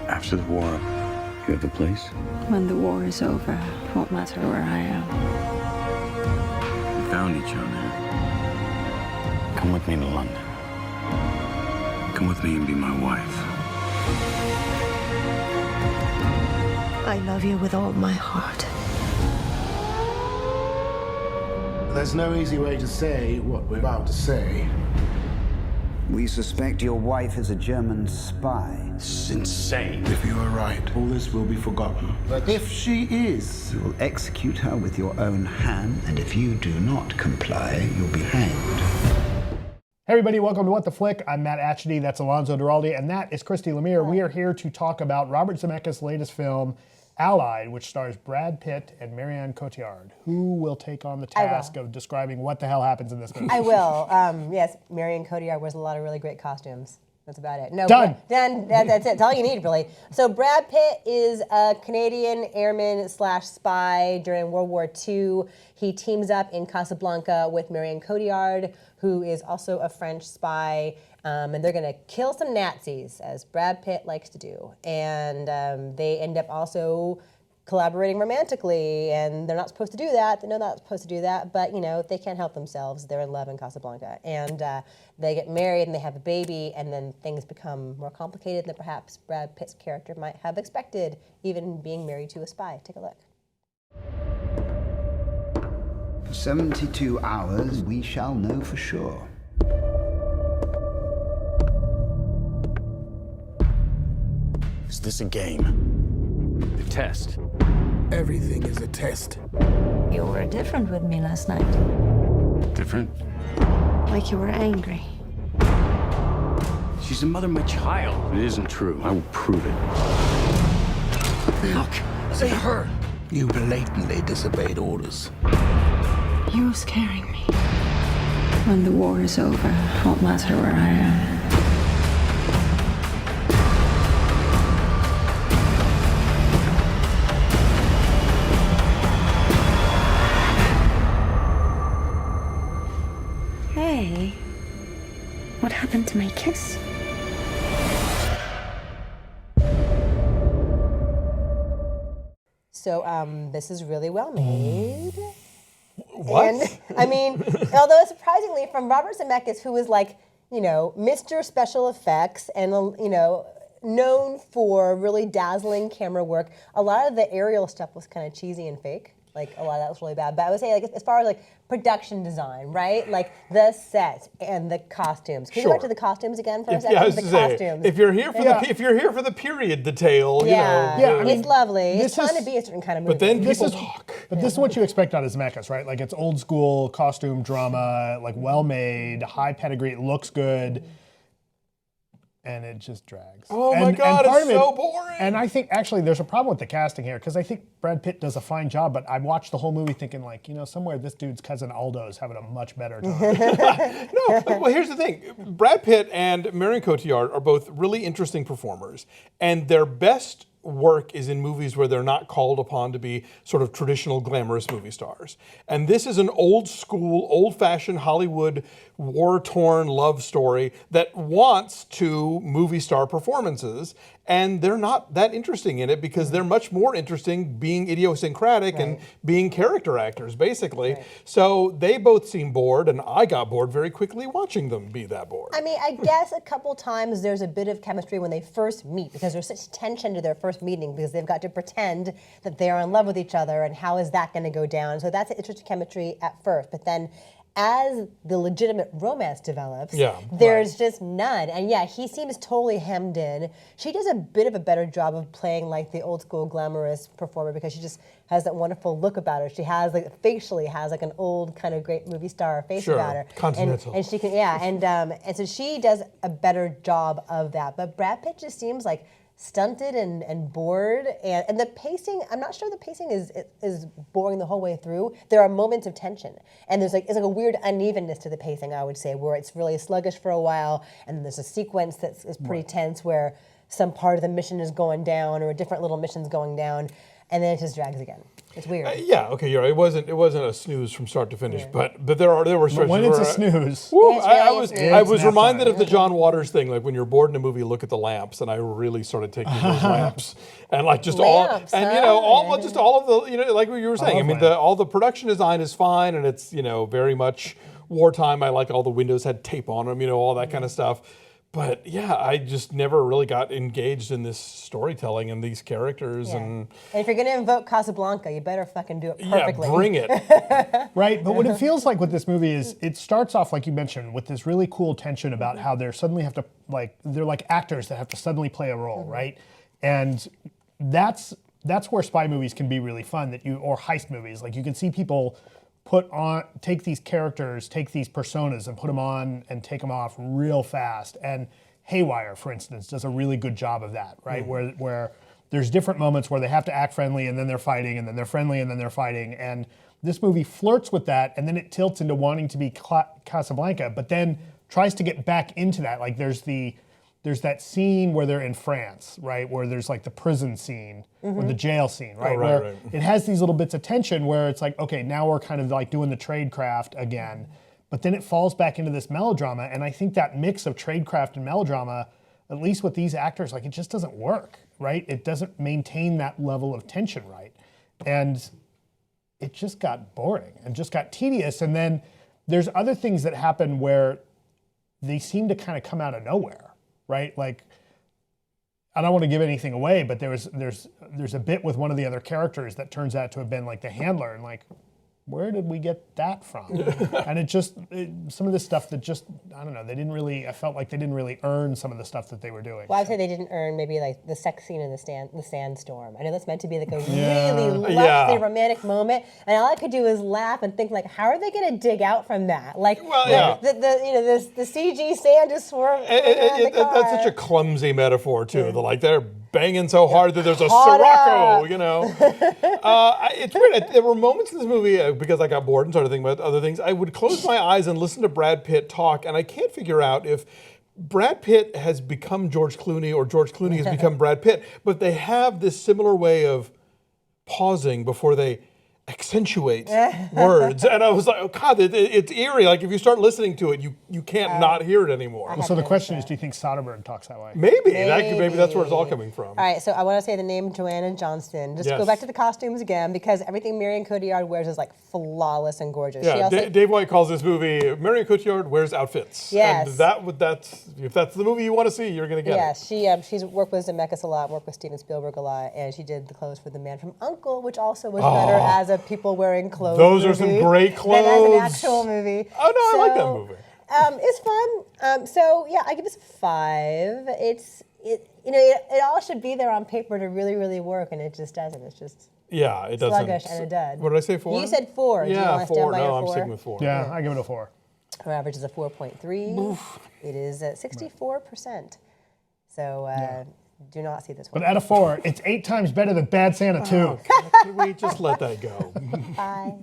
After the war, you have the place? When the war is over, it won't matter where I am. We found each other. Come with me to London. Come with me and be my wife. I love you with all my heart. There's no easy way to say what we're about to say. We suspect your wife is a German spy. This is insane. If you are right, all this will be forgotten. But if she is, You will execute her with your own hand, and if you do not comply, you'll be hanged. Hey everybody, welcome to What the Flick. I'm Matt Atchity, that's Alonzo Duralde, and that is Christy Lemire. We are here to talk about Robert Zemeckis' latest film, Allied, which stars Brad Pitt and Marianne Cotillard. Who will take on the task of describing what the hell happens in this movie? I will. Yes, Marianne Cotillard wears a lot of really great costumes. That's about it. No, Done. Done. That's it. That's all you need, really. So Brad Pitt is a Canadian airman / spy during World War II. He teams up in Casablanca with Marianne Cotillard, who is also a French spy. And they're going to kill some Nazis, as Brad Pitt likes to do. And they end up also collaborating romantically, and they're not supposed to do that. They know they're not supposed to do that, but you know, they can't help themselves. They're in love in Casablanca. And they get married and they have a baby, and then things become more complicated than perhaps Brad Pitt's character might have expected, even being married to a spy. Take a look. For 72 hours, we shall know for sure. Is this a game? A test? everything is a test. You were different with me last night. Different? Like you were angry. She's the mother of my child. It isn't true. I will prove it. Look, say her. You blatantly disobeyed orders. You're scaring me. When the war is over, it won't matter where I am. Hey, what happened to my kiss? So this is really well made. What? And, I mean, although surprisingly from Robert Zemeckis, who is like, you know, Mr. Special Effects and, you know, known for really dazzling camera work, a lot of the aerial stuff was kind of cheesy and fake. Like, a lot of that was really bad. But I would say, like, as far as, like, production design, right? Like, the set and the costumes. Can you go back to the costumes again for a second? Yeah, I was the to say, costumes. if you're here for if you're here for the period detail, yeah, you know. Yeah, I mean, it's lovely. this It's trying is- to be a certain kind of movie. But then This people is- talk. But this is what you expect out of Zemeckis, right? Like, it's old school costume drama, like well-made, high pedigree, it looks good, and it just drags. Oh my God, part it's of so boring. And I think, actually, there's a problem with the casting here, because I think Brad Pitt does a fine job, but I watched the whole movie thinking, like, you know, somewhere this dude's cousin Aldo is having a much better time. No, well, here's the thing. Brad Pitt and Marianne Cotillard are both really interesting performers, and their best work is in movies where they're not called upon to be sort of traditional glamorous movie stars. And this is an old school, old-fashioned Hollywood war-torn love story that wants to movie star performances, and they're not that interesting in it because they're much more interesting being idiosyncratic and being character actors, basically. So they both seem bored, and I got bored very quickly watching them be that bored. I mean, I guess a couple times there's a bit of chemistry when they first meet because there's such tension to their first meeting because they've got to pretend that they're in love with each other, and how is that going to go down? So that's an interesting chemistry at first, but then as the legitimate romance develops, there's just none. And yeah, he seems totally hemmed in. She does a bit of a better job of playing like the old school glamorous performer because she just has that wonderful look about her. She has like facially has like an old kind of great movie star face about her. Continental. And she can, and so she does a better job of that. But Brad Pitt just seems like stunted and bored, and the pacing, I'm not sure the pacing is boring the whole way through. There are moments of tension, and it's like a weird unevenness to the pacing, I would say, where it's really sluggish for a while, and then there's a sequence that's pretty tense where some part of the mission is going down or a different little mission's going down. and then it just drags again. It's weird. Yeah, okay, you're right. It wasn't a snooze from start to finish, but there were stretches When it's where a snooze. Woo, It's I really was a snooze. I was Nap reminded time. of the John Waters thing, like when you're bored in a movie, look at the lamps, and I really started taking those lamps and like just Lamps, all and huh? all of the like what you were saying. I mean, lamps. all the production design is fine, and it's very much wartime. I like all the windows had tape on them, all that kind of stuff. But yeah, I just never really got engaged in this storytelling and these characters. Yeah. And if you're gonna invoke Casablanca, you better fucking do it perfectly. yeah, bring it. Right, but what it feels like with this movie is it starts off, like you mentioned, with this really cool tension about how they suddenly have to, they're like actors that have to suddenly play a role, right? And that's where spy movies can be really fun, or heist movies. Like you can see people take these characters, take these personas and put them on and take them off real fast. And Haywire, for instance, does a really good job of that, right? Where there's different moments where they have to act friendly and then they're fighting and then they're friendly and then they're fighting. And this movie flirts with that and then it tilts into wanting to be Casablanca, but then tries to get back into that. Like there's that scene where they're in France, right? Where there's like the prison scene or the jail scene, right? Oh, right, where right. it has these little bits of tension where it's like, okay, now we're kind of like doing the tradecraft again. But then it falls back into this melodrama. And I think that mix of tradecraft and melodrama, at least with these actors, like it just doesn't work, right? It doesn't maintain that level of tension, right? And it just got boring and just got tedious. And then there's other things that happen where they seem to kind of come out of nowhere. Right, like I don't want to give anything away, but there's a bit with one of the other characters that turns out to have been like the handler, and like, where did we get that from? And some of this stuff that just, I don't know, I felt like they didn't really earn some of the stuff that they were doing. Well, I'd say they didn't earn maybe like the sex scene in the sandstorm. I know that's meant to be like a really lusty romantic moment, and all I could do was laugh and think like, how are they going to dig out from that? Like, the CG sand is swirling around the car. That's such a clumsy metaphor too. They're banging so hard that there's a Caught Sirocco, up. It's weird. There were moments in this movie, because I got bored and started thinking about other things, I would close my eyes and listen to Brad Pitt talk, and I can't figure out if Brad Pitt has become George Clooney or George Clooney has become Brad Pitt, but they have this similar way of pausing before they accentuate words. And I was like, oh God, it's eerie. Like if you start listening to it, you can't not hear it anymore. So the question is, do you think Soderbergh talks that way? Maybe that's where it's all coming from. All right, so I want to say the name Joanna Johnston. Just to go back to the costumes again, because everything Marianne Cotillard wears is like flawless and gorgeous. Yeah, She also, Dave White calls this movie Marianne Cotillard Wears Outfits. Yes. And if that's the movie you want to see, you're going to get it. she's worked with Zemeckis a lot, worked with Steven Spielberg a lot, and she did the clothes for The Man from U.N.C.L.E., which also was better as a people wearing clothes Those movie are some great clothes. than as an actual movie. Oh no, I like that movie. It's fun. So yeah, I give this 5. It all should be there on paper to really, really work, and it just doesn't. It's just it doesn't. sluggish and a dud. What did I say? 4? You said 4. Do you Yeah, want to stand 4. by No, your I'm 4? sticking with 4. Yeah, I give it a 4. Our average is a 4.3. It is at 64%. So do not see this one. But out of 4, it's 8 times better than Bad Santa 2. Can we just let that go? Bye.